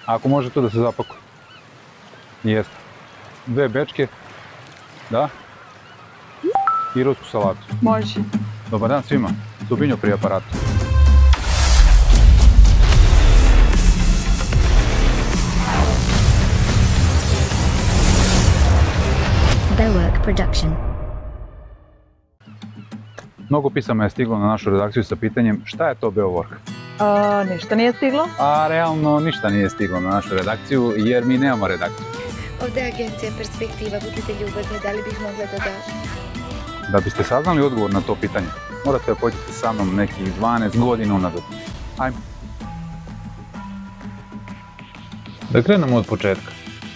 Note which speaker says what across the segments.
Speaker 1: Ako može to da se zapakuje. Jeste. 2 bečke. Da. I rusku salatu.
Speaker 2: Može.
Speaker 1: Dobar dan svima. Dubinjo pri aparatu.
Speaker 3: Bearwork Production.
Speaker 1: Mnogo pisama je stiglo na našu redakciju sa pitanjem šta je to Bearwork?
Speaker 2: Ništa nije stiglo.
Speaker 1: A realno ništa nije stiglo na našu redakciju jer mi nemamo redakciju.
Speaker 4: Ovde je agencija Perspektiva, budite ljubazni, da li bih mogla da da...
Speaker 1: Da biste saznali odgovor na to pitanje, morate da pođete sa mnom nekih 12 godina unazad. Ajmo. Da krenemo od početka.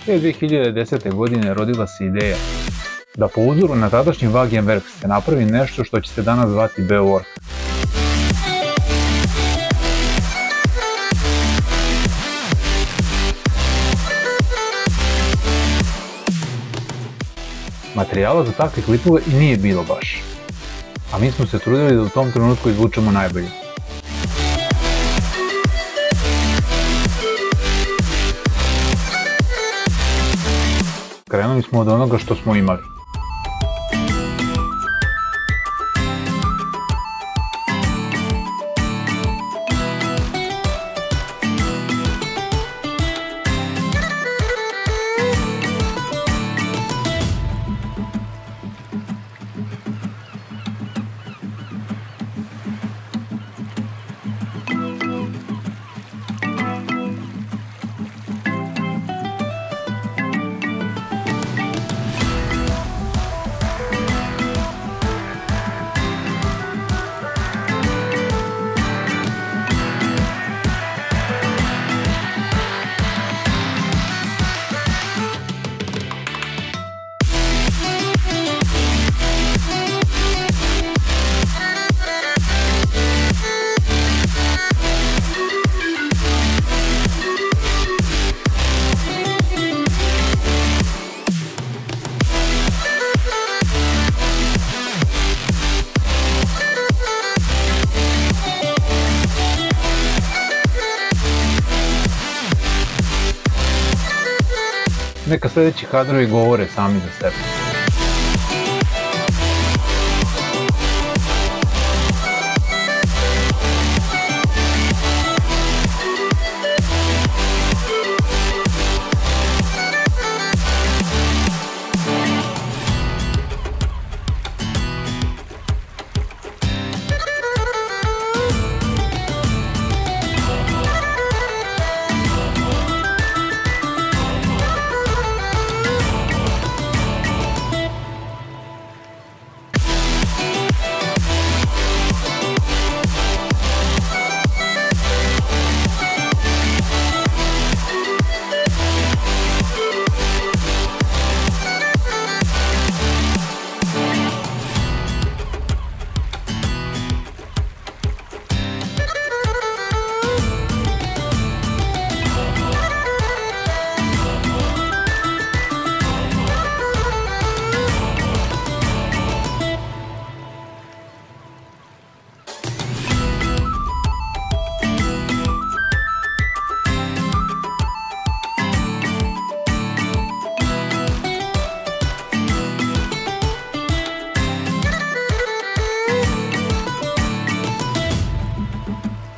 Speaker 1: Te 2010. godine rodila se ideja da po uzoru na tadašnji Wagenwerk se napravi nešto što će se danas zvati Bearwork. Materijala za takve klipove i nije bilo baš, a mi smo se trudili da u tom trenutku izvučemo najbolje. Krenuli smo od onoga što smo imali. Neka sljedeći kadrovi govore sami za sebe.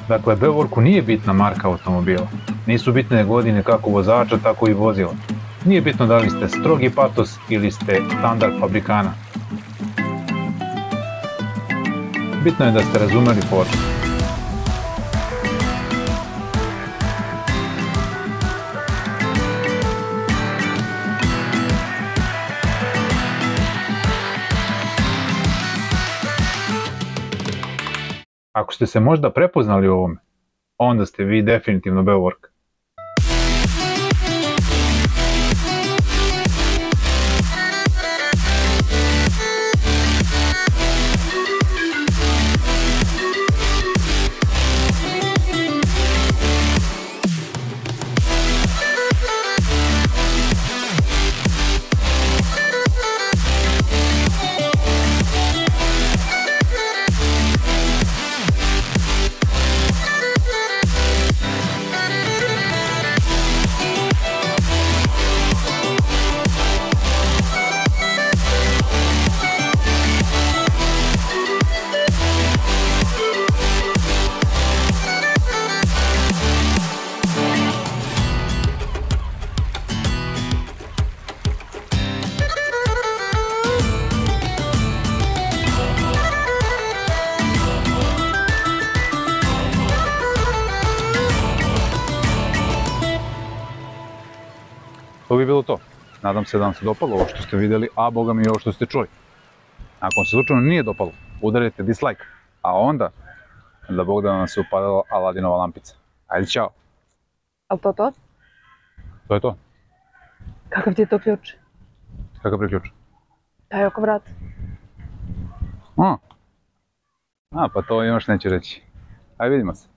Speaker 1: Dakle, Bearworku nije bitna marka automobila. Nisu bitne godine kako vozača, tako i vozila. Nije bitno da li ste strogi patos ili ste standard fabrikana. Bitno je da ste razumeli formu. Ako ste se možda prepoznali u ovome, onda ste vi definitivno Bearwork. To bi bilo to. Nadam se da vam se dopalo ovo što ste vidjeli, a boga mi i ovo što ste čuli. Ako vam se slučajno nije dopalo, udarite dislike, a onda, da bog da vam se upadala Aladinova lampica. Ajde, čao.
Speaker 2: Ali to?
Speaker 1: To je to.
Speaker 2: Kakav ti je to ključ?
Speaker 1: Kakav priključ?
Speaker 2: Taj oko vrata.
Speaker 1: Pa to još neću reći. Ajde, vidimo se.